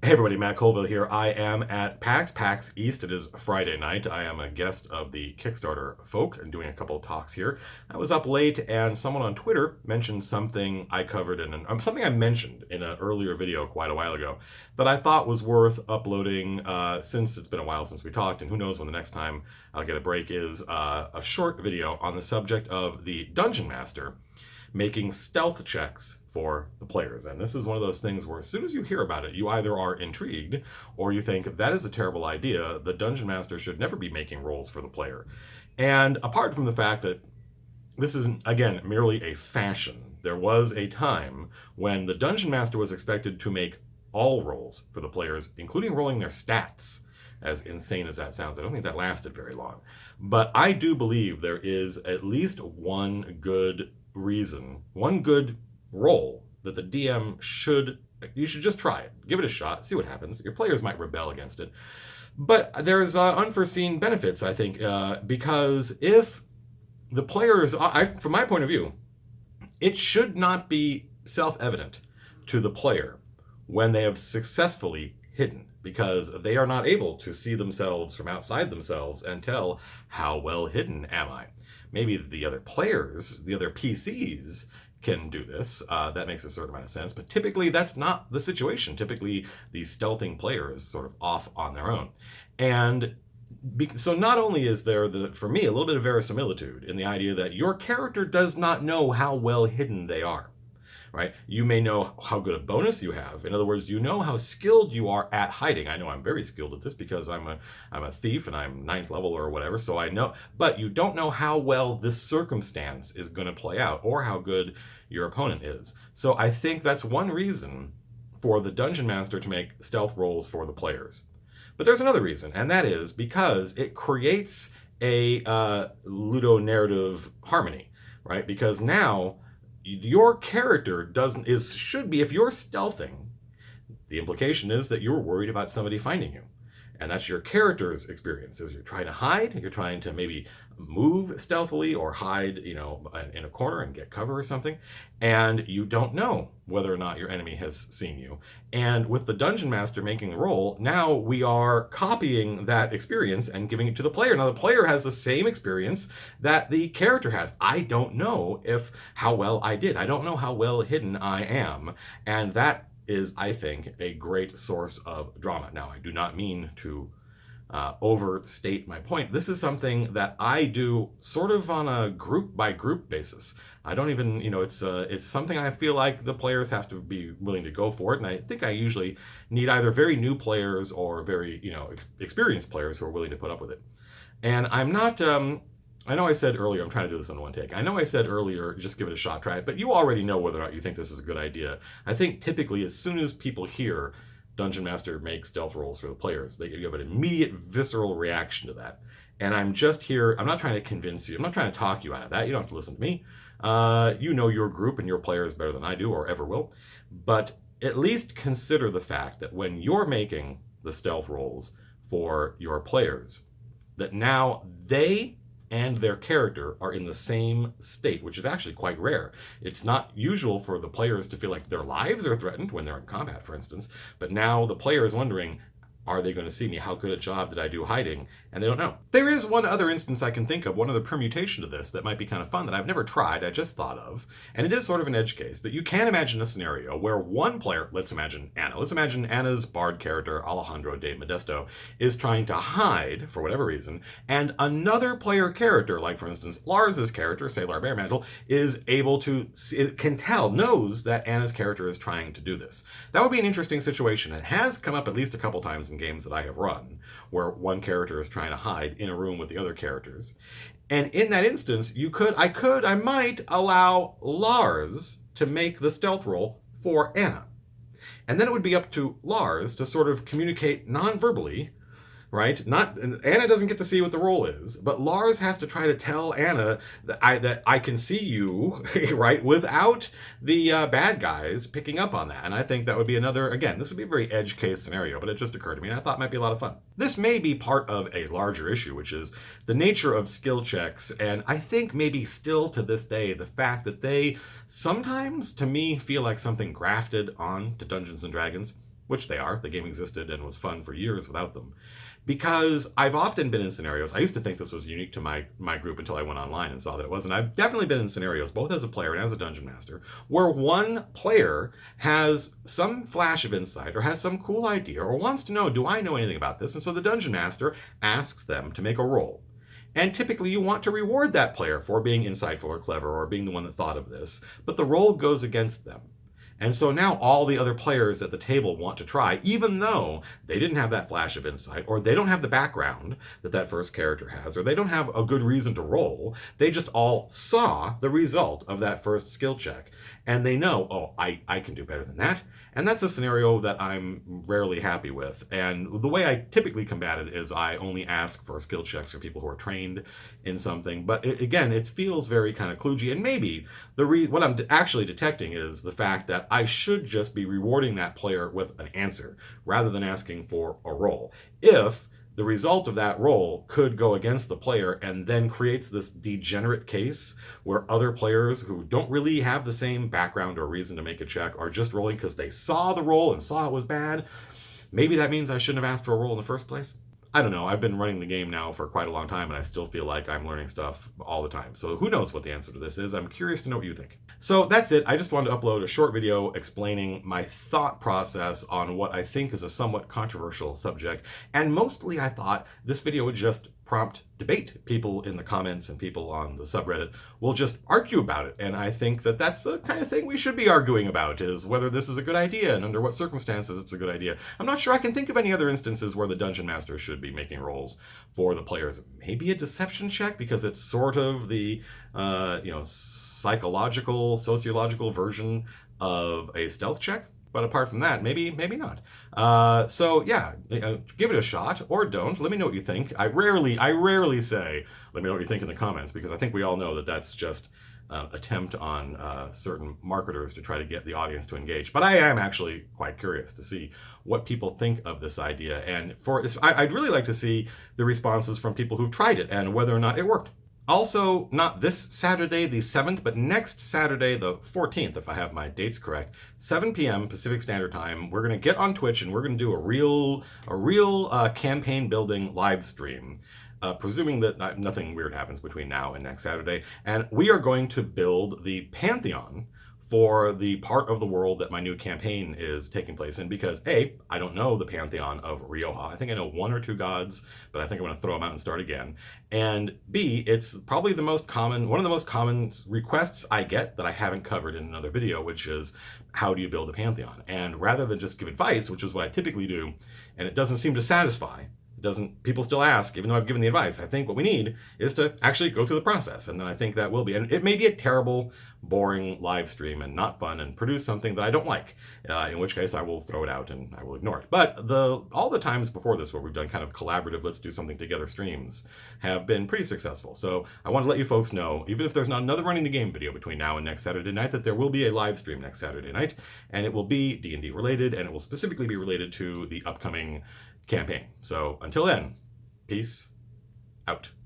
Hey everybody, Matt Colville here. I am at PAX East. It is Friday night. I am a guest of the Kickstarter folk and doing a couple of talks here. I was up late and someone on Twitter mentioned something I covered something I mentioned in an earlier video quite a while ago that I thought was worth uploading since it's been a while since we talked, and who knows when the next time I'll get a break is a short video on the subject of the Dungeon Master making stealth checks for the players. And this is one of those things where as soon as you hear about it, you either are intrigued or you think that is a terrible idea. The Dungeon Master should never be making rolls for the player. And apart from the fact that this is, again, merely a fashion, there was a time when the Dungeon Master was expected to make all rolls for the players, including rolling their stats. As insane as that sounds, I don't think that lasted very long. But I do believe there is at least one good role that the DM you should just try it. Give it a shot, see what happens. Your players might rebel against it. But there's unforeseen benefits, I think, because if the players, from my point of view, it should not be self-evident to the player when they have successfully hidden, because they are not able to see themselves from outside themselves and tell, how well hidden am I? Maybe the other players, the other PCs, can do this. That makes a certain amount of sense, but typically that's not the situation. Typically, the stealthing player is sort of off on their own. And so not only is there, for me, a little bit of verisimilitude in the idea that your character does not know how well hidden they are. Right? You may know how good a bonus you have. In other words, you know how skilled you are at hiding. I know I'm very skilled at this because I'm a thief and I'm 9th level or whatever, so I know. But you don't know how well this circumstance is going to play out or how good your opponent is. So I think that's one reason for the Dungeon Master to make stealth rolls for the players. But there's another reason, and that is because it creates a ludonarrative harmony, right? Because now your character should be, if you're stealthing, the implication is that you're worried about somebody finding you. And that's your character's experience. Is you're trying to hide, you're trying to maybe move stealthily or hide, in a corner and get cover or something, and you don't know whether or not your enemy has seen you. And with the Dungeon Master making the roll, now we are copying that experience and giving it to the player. Now the player has the same experience that the character has. I don't know how well I did. I don't know how well hidden I am. And that is, I think, a great source of drama. Now, I do not mean to overstate my point. This is something that I do sort of on a group by group basis. I don't even, it's something I feel like the players have to be willing to go for it. And I think I usually need either very new players or very, experienced players who are willing to put up with it. And I'm not, I know I said earlier, I'm trying to do this on one take. I know I said earlier, just give it a shot, try it, but you already know whether or not you think this is a good idea. I think typically as soon as people hear Dungeon Master make stealth rolls for the players, they give an immediate visceral reaction to that. And I'm just here, I'm not trying to convince you, I'm not trying to talk you out of that. You don't have to listen to me. You know your group and your players better than I do or ever will. But at least consider the fact that when you're making the stealth rolls for your players, that now they and their character are in the same state, which is actually quite rare. It's not usual for the players to feel like their lives are threatened when they're in combat, for instance, but now the player is wondering, are they going to see me? How good a job did I do hiding? And they don't know. There is one other instance I can think of, one other permutation of this that might be kind of fun that I've never tried, I just thought of. And it is sort of an edge case, but you can imagine a scenario where one player, let's imagine Anna. Let's imagine Anna's bard character, Alejandro de Modesto, is trying to hide, for whatever reason, and another player character, like for instance Lars's character, Sailor Bearmantle, is able to, knows that Anna's character is trying to do this. That would be an interesting situation. It has come up at least a couple times in games that I have run, where one character is trying to hide in a room with the other characters. And in that instance, I might allow Lars to make the stealth roll for Anna. And then it would be up to Lars to sort of communicate non-verbally, right? Anna doesn't get to see what the roll is, but Lars has to try to tell Anna that I can see you, right, without the bad guys picking up on that. And I think that would be this would be a very edge case scenario, but it just occurred to me and I thought it might be a lot of fun. This may be part of a larger issue, which is the nature of skill checks, and I think maybe still to this day, the fact that they sometimes, to me, feel like something grafted on to Dungeons & Dragons. which they are. The game existed and was fun for years without them. Because I've often been in scenarios, I used to think this was unique to my group until I went online and saw that it wasn't. I've definitely been in scenarios, both as a player and as a dungeon master, where one player has some flash of insight or has some cool idea or wants to know, do I know anything about this? And so the dungeon master asks them to make a roll. And typically you want to reward that player for being insightful or clever or being the one that thought of this, but the roll goes against them. And so now all the other players at the table want to try, even though they didn't have that flash of insight, or they don't have the background that that first character has, or they don't have a good reason to roll. They just all saw the result of that first skill check. And they know, oh, I can do better than that. And that's a scenario that I'm rarely happy with. And the way I typically combat it is I only ask for skill checks for people who are trained in something. But again, it feels very kind of kludgy. And maybe what I'm actually detecting is the fact that I should just be rewarding that player with an answer rather than asking for a roll. If the result of that roll could go against the player and then creates this degenerate case where other players who don't really have the same background or reason to make a check are just rolling because they saw the roll and saw it was bad. Maybe that means I shouldn't have asked for a roll in the first place. I don't know. I've been running the game now for quite a long time, and I still feel like I'm learning stuff all the time. So who knows what the answer to this is? I'm curious to know what you think. So that's it. I just wanted to upload a short video explaining my thought process on what I think is a somewhat controversial subject. And mostly I thought this video would just prompt debate. People in the comments and people on the subreddit will just argue about it. And I think that that's the kind of thing we should be arguing about, is whether this is a good idea and under what circumstances it's a good idea. I'm not sure I can think of any other instances where the dungeon master should be making rolls for the players. Maybe a deception check, because it's sort of the psychological, sociological version of a stealth check. But apart from that, maybe not. So yeah, give it a shot or don't. Let me know what you think. I rarely say, let me know what you think in the comments, because I think we all know that that's just an attempt on certain marketers to try to get the audience to engage. But I am actually quite curious to see what people think of this idea. And I'd really like to see the responses from people who've tried it and whether or not it worked. Also, not this Saturday, the 7th, but next Saturday, the 14th, if I have my dates correct, 7 p.m. Pacific Standard Time, we're going to get on Twitch and we're going to do a real campaign building live stream, presuming that nothing weird happens between now and next Saturday. And we are going to build the Pantheon for the part of the world that my new campaign is taking place in, because A, I don't know the pantheon of Rioja. I think I know one or two gods, but I think I'm going to throw them out and start again. And B, it's probably one of the most common requests I get that I haven't covered in another video, which is, how do you build a pantheon? And rather than just give advice, which is what I typically do, and it doesn't seem to satisfy, people still ask, even though I've given the advice. I think what we need is to actually go through the process, and then I think that will be, and it may be a terrible, boring live stream and not fun and produce something that I don't like, in which case I will throw it out and I will ignore it. But all the times before this where we've done kind of collaborative, let's do something together streams have been pretty successful. So I want to let you folks know, even if there's not another running the game video between now and next Saturday night, that there will be a live stream next Saturday night, and it will be D&D related, and it will specifically be related to the upcoming campaign. So until then, peace out.